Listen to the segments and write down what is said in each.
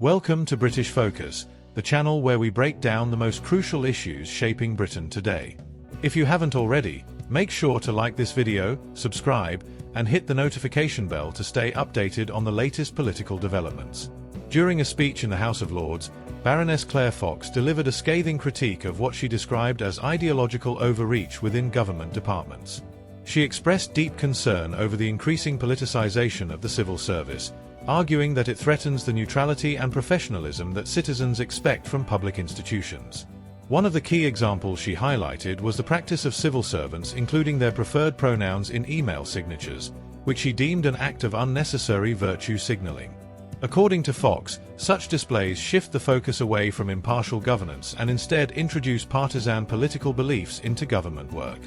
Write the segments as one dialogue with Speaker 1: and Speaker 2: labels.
Speaker 1: Welcome to British Focus, the channel where we break down the most crucial issues shaping Britain today. If you haven't already, make sure to like this video, subscribe, and hit the notification bell to stay updated on the latest political developments. During a speech in the House of Lords, Baroness Claire Fox delivered a scathing critique of what she described as ideological overreach within government departments. She expressed deep concern over the increasing politicisation of the civil service, arguing that it threatens the neutrality and professionalism that citizens expect from public institutions. One of the key examples she highlighted was the practice of civil servants including their preferred pronouns in email signatures, which she deemed an act of unnecessary virtue signalling. According to Fox, such displays shift the focus away from impartial governance and instead introduce partisan political beliefs into government work.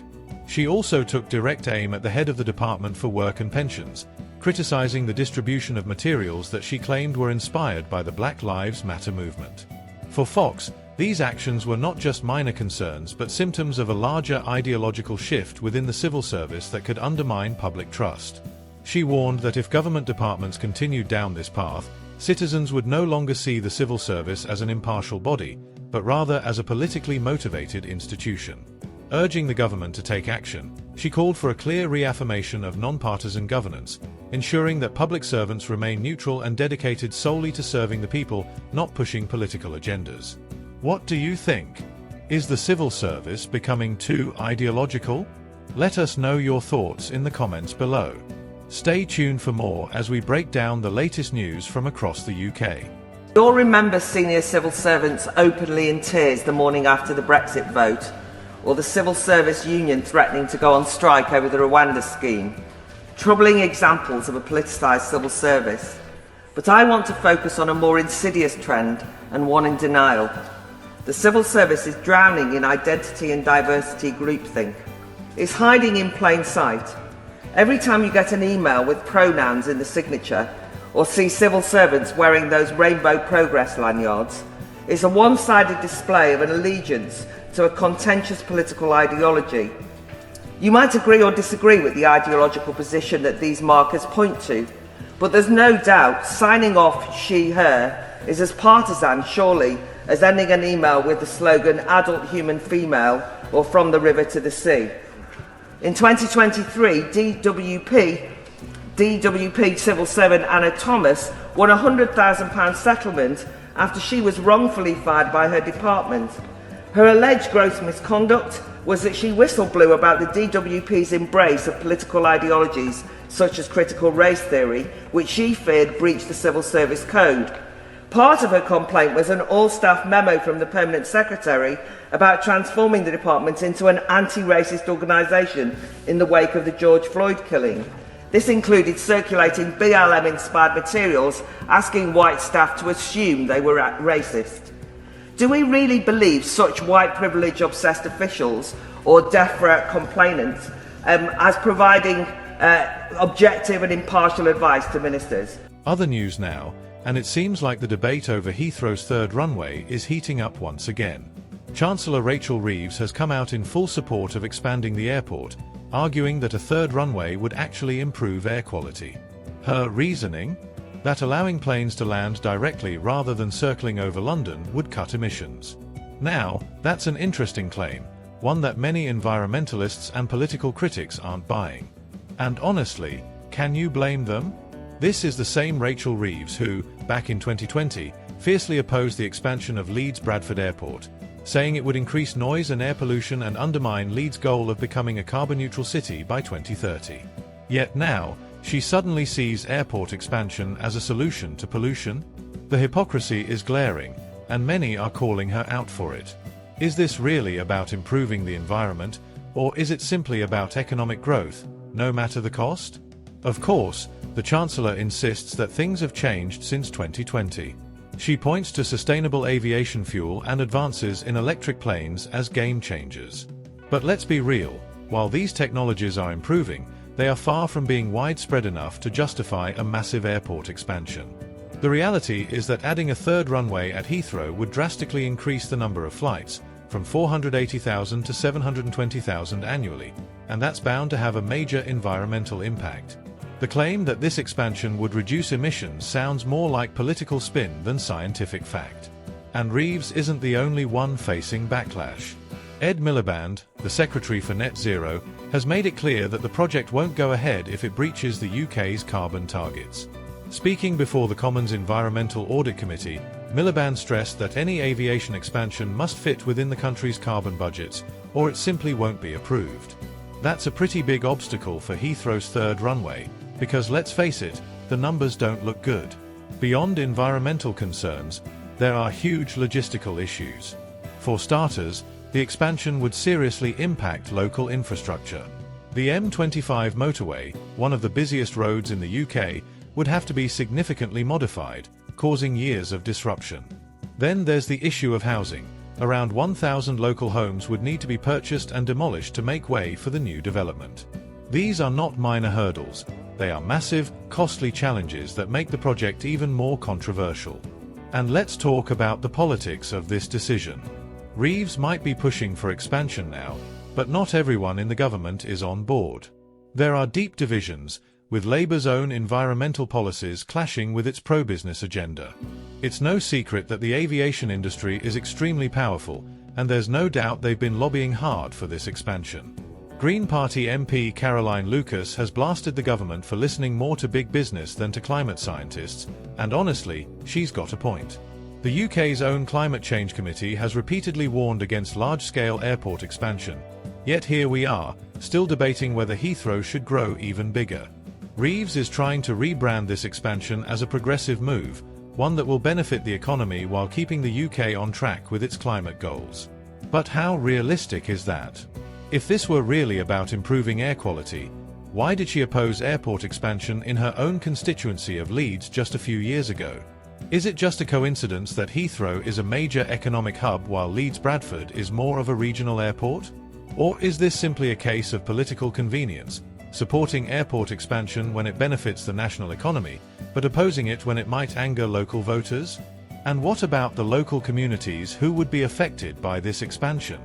Speaker 1: She also took direct aim at the head of the Department for Work and Pensions, criticising the distribution of materials that she claimed were inspired by the Black Lives Matter movement. For Fox, these actions were not just minor concerns but symptoms of a larger ideological shift within the civil service that could undermine public trust. She warned that if government departments continued down this path, citizens would no longer see the civil service as an impartial body, but rather as a politically motivated institution. Urging the government to take action, she called for a clear reaffirmation of non-partisan governance, ensuring that public servants remain neutral and dedicated solely to serving the people, not pushing political agendas. What do you think? Is the civil service becoming too ideological? Let us know your thoughts in the comments below. Stay tuned for more as we break down the latest news from across the UK.
Speaker 2: You'll remember senior civil servants openly in tears the morning after the Brexit vote, or the civil service union threatening to go on strike over the Rwanda scheme. Troubling examples of a politicised civil service. But I want to focus on a more insidious trend, and one in denial. The civil service is drowning in identity and diversity groupthink. It's hiding in plain sight. Every time you get an email with pronouns in the signature, or see civil servants wearing those rainbow progress lanyards, it's a one-sided display of an allegiance to a contentious political ideology. You might agree or disagree with the ideological position that these markers point to, but there's no doubt signing off she, her is as partisan, surely, as ending an email with the slogan adult human female or from the river to the sea. In 2023, DWP civil servant Anna Thomas won a £100,000 settlement after she was wrongfully fired by her department. Her alleged gross misconduct was that she whistle-blew about the DWP's embrace of political ideologies such as critical race theory, which she feared breached the civil service code. Part of her complaint was an all-staff memo from the Permanent Secretary about transforming the department into an anti-racist organisation in the wake of the George Floyd killing. This included circulating BLM-inspired materials asking white staff to assume they were racist. Do we really believe such white privilege-obsessed officials or deaf complainants as providing objective and impartial advice to ministers?
Speaker 1: Other news now, and it seems like the debate over Heathrow's third runway is heating up once again. Chancellor Rachel Reeves has come out in full support of expanding the airport, arguing that a third runway would actually improve air quality. Her reasoning? That allowing planes to land directly rather than circling over London would cut emissions. Now, that's an interesting claim, one that many environmentalists and political critics aren't buying. And honestly, can you blame them? This is the same Rachel Reeves who, back in 2020, fiercely opposed the expansion of Leeds Bradford Airport, saying it would increase noise and air pollution and undermine Leeds' goal of becoming a carbon-neutral city by 2030. Yet now, she suddenly sees airport expansion as a solution to pollution? The hypocrisy is glaring, and many are calling her out for it. Is this really about improving the environment, or is it simply about economic growth, no matter the cost? Of course, the Chancellor insists that things have changed since 2020. She points to sustainable aviation fuel and advances in electric planes as game changers. But let's be real, while these technologies are improving, they are far from being widespread enough to justify a massive airport expansion. The reality is that adding a third runway at Heathrow would drastically increase the number of flights, from 480,000 to 720,000 annually, and that's bound to have a major environmental impact. The claim that this expansion would reduce emissions sounds more like political spin than scientific fact. And Reeves isn't the only one facing backlash. Ed Miliband, the Secretary for Net Zero, has made it clear that the project won't go ahead if it breaches the UK's carbon targets. Speaking before the Commons Environmental Audit Committee, Miliband stressed that any aviation expansion must fit within the country's carbon budgets, or it simply won't be approved. That's a pretty big obstacle for Heathrow's third runway, because let's face it, the numbers don't look good. Beyond environmental concerns, there are huge logistical issues. For starters, the expansion would seriously impact local infrastructure. The M25 motorway, one of the busiest roads in the UK, would have to be significantly modified, causing years of disruption. Then there's the issue of housing. Around 1,000 local homes would need to be purchased and demolished to make way for the new development. These are not minor hurdles, they are massive, costly challenges that make the project even more controversial. And let's talk about the politics of this decision. Reeves might be pushing for expansion now, but not everyone in the government is on board. There are deep divisions, with Labour's own environmental policies clashing with its pro-business agenda. It's no secret that the aviation industry is extremely powerful, and there's no doubt they've been lobbying hard for this expansion. Green Party MP Caroline Lucas has blasted the government for listening more to big business than to climate scientists, and honestly, she's got a point. The UK's own Climate Change Committee has repeatedly warned against large-scale airport expansion. Yet here we are, still debating whether Heathrow should grow even bigger. Reeves is trying to rebrand this expansion as a progressive move, one that will benefit the economy while keeping the UK on track with its climate goals. But how realistic is that? If this were really about improving air quality, why did she oppose airport expansion in her own constituency of Leeds just a few years ago? Is it just a coincidence that Heathrow is a major economic hub while Leeds Bradford is more of a regional airport? Or is this simply a case of political convenience, supporting airport expansion when it benefits the national economy, but opposing it when it might anger local voters? And what about the local communities who would be affected by this expansion?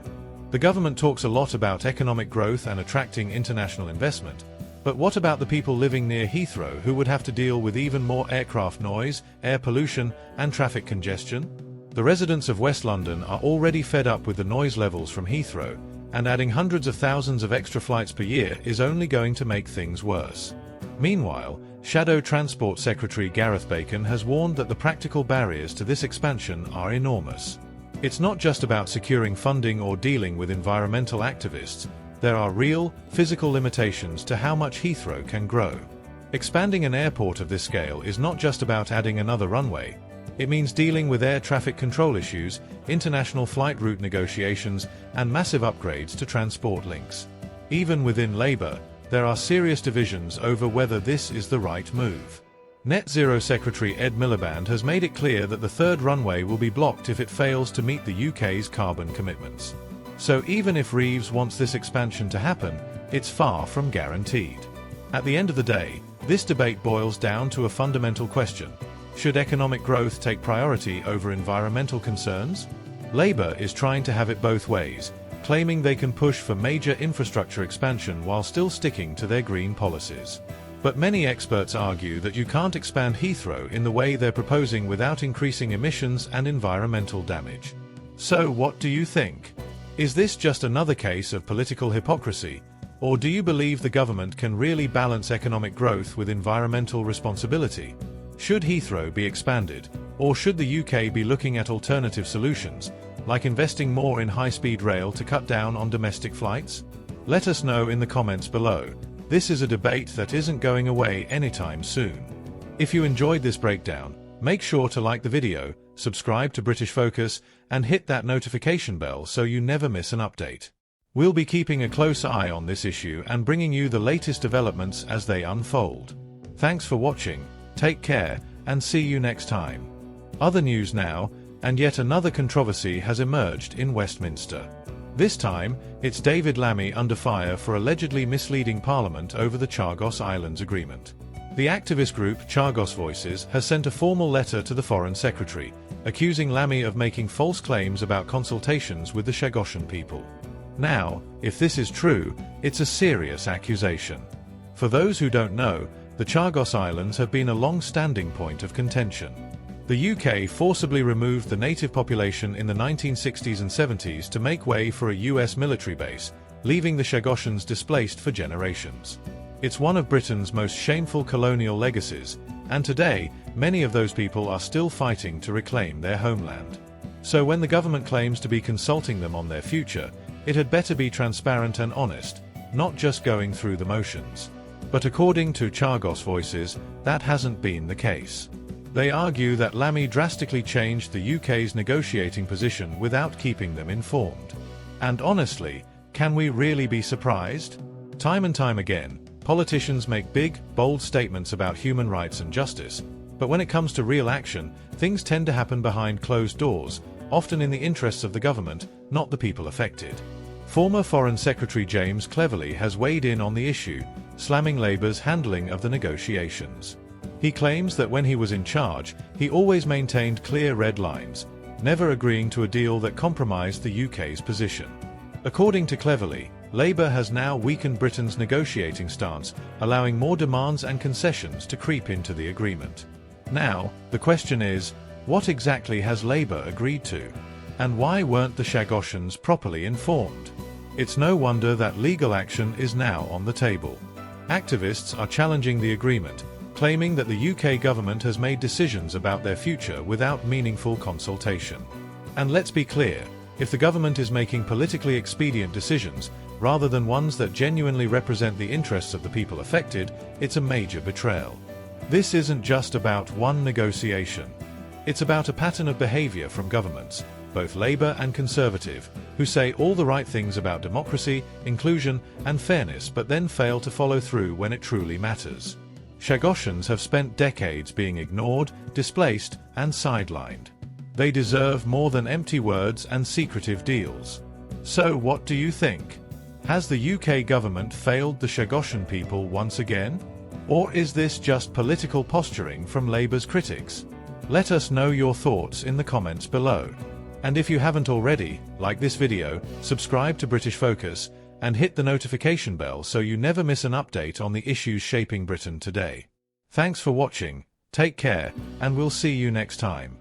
Speaker 1: The government talks a lot about economic growth and attracting international investment, but what about the people living near Heathrow who would have to deal with even more aircraft noise, air pollution, and traffic congestion? The residents of West London are already fed up with the noise levels from Heathrow, and adding hundreds of thousands of extra flights per year is only going to make things worse. Meanwhile, Shadow Transport Secretary Gareth Bacon has warned that the practical barriers to this expansion are enormous. It's not just about securing funding or dealing with environmental activists. There are real, physical limitations to how much Heathrow can grow. Expanding an airport of this scale is not just about adding another runway. It means dealing with air traffic control issues, international flight route negotiations, and massive upgrades to transport links. Even within Labour, there are serious divisions over whether this is the right move. Net Zero Secretary Ed Miliband has made it clear that the third runway will be blocked if it fails to meet the UK's carbon commitments. So even if Reeves wants this expansion to happen, it's far from guaranteed. At the end of the day, this debate boils down to a fundamental question. Should economic growth take priority over environmental concerns? Labour is trying to have it both ways, claiming they can push for major infrastructure expansion while still sticking to their green policies. But many experts argue that you can't expand Heathrow in the way they're proposing without increasing emissions and environmental damage. So what do you think? Is this just another case of political hypocrisy, or do you believe the government can really balance economic growth with environmental responsibility? Should Heathrow be expanded, or should the UK be looking at alternative solutions, like investing more in high-speed rail to cut down on domestic flights? Let us know in the comments below. This is a debate that isn't going away anytime soon. If you enjoyed this breakdown, make sure to like the video, subscribe to British Focus, and hit that notification bell so you never miss an update. We'll be keeping a close eye on this issue and bringing you the latest developments as they unfold. Thanks for watching, take care, and see you next time. Other news now, and yet another controversy has emerged in Westminster. This time, it's David Lammy under fire for allegedly misleading Parliament over the Chagos Islands Agreement. The activist group Chagos Voices has sent a formal letter to the Foreign Secretary, accusing Lammy of making false claims about consultations with the Chagosian people. Now, if this is true, it's a serious accusation. For those who don't know, the Chagos Islands have been a long-standing point of contention. The UK forcibly removed the native population in the 1960s and 70s to make way for a US military base, leaving the Chagossians displaced for generations. It's one of Britain's most shameful colonial legacies, and today, many of those people are still fighting to reclaim their homeland. So when the government claims to be consulting them on their future, it had better be transparent and honest, not just going through the motions. But according to Chagos Voices, that hasn't been the case. They argue that Lamy drastically changed the UK's negotiating position without keeping them informed. And honestly, can we really be surprised? Time and time again, politicians make big, bold statements about human rights and justice, but when it comes to real action, things tend to happen behind closed doors, often in the interests of the government, not the people affected. Former Foreign Secretary James Cleverly has weighed in on the issue, slamming Labour's handling of the negotiations. He claims that when he was in charge, he always maintained clear red lines, never agreeing to a deal that compromised the UK's position. According to Cleverly, Labour has now weakened Britain's negotiating stance, allowing more demands and concessions to creep into the agreement. Now, the question is, what exactly has Labour agreed to? And why weren't the Chagossians properly informed? It's no wonder that legal action is now on the table. Activists are challenging the agreement, claiming that the UK government has made decisions about their future without meaningful consultation. And let's be clear, if the government is making politically expedient decisions, rather than ones that genuinely represent the interests of the people affected, it's a major betrayal. This isn't just about one negotiation. It's about a pattern of behaviour from governments, both Labour and Conservative, who say all the right things about democracy, inclusion and fairness but then fail to follow through when it truly matters. Chagossians have spent decades being ignored, displaced and sidelined. They deserve more than empty words and secretive deals. So what do you think? Has the UK government failed the Chagossian people once again? Or is this just political posturing from Labour's critics? Let us know your thoughts in the comments below. And if you haven't already, like this video, subscribe to British Focus, and hit the notification bell so you never miss an update on the issues shaping Britain today. Thanks for watching, take care, and we'll see you next time.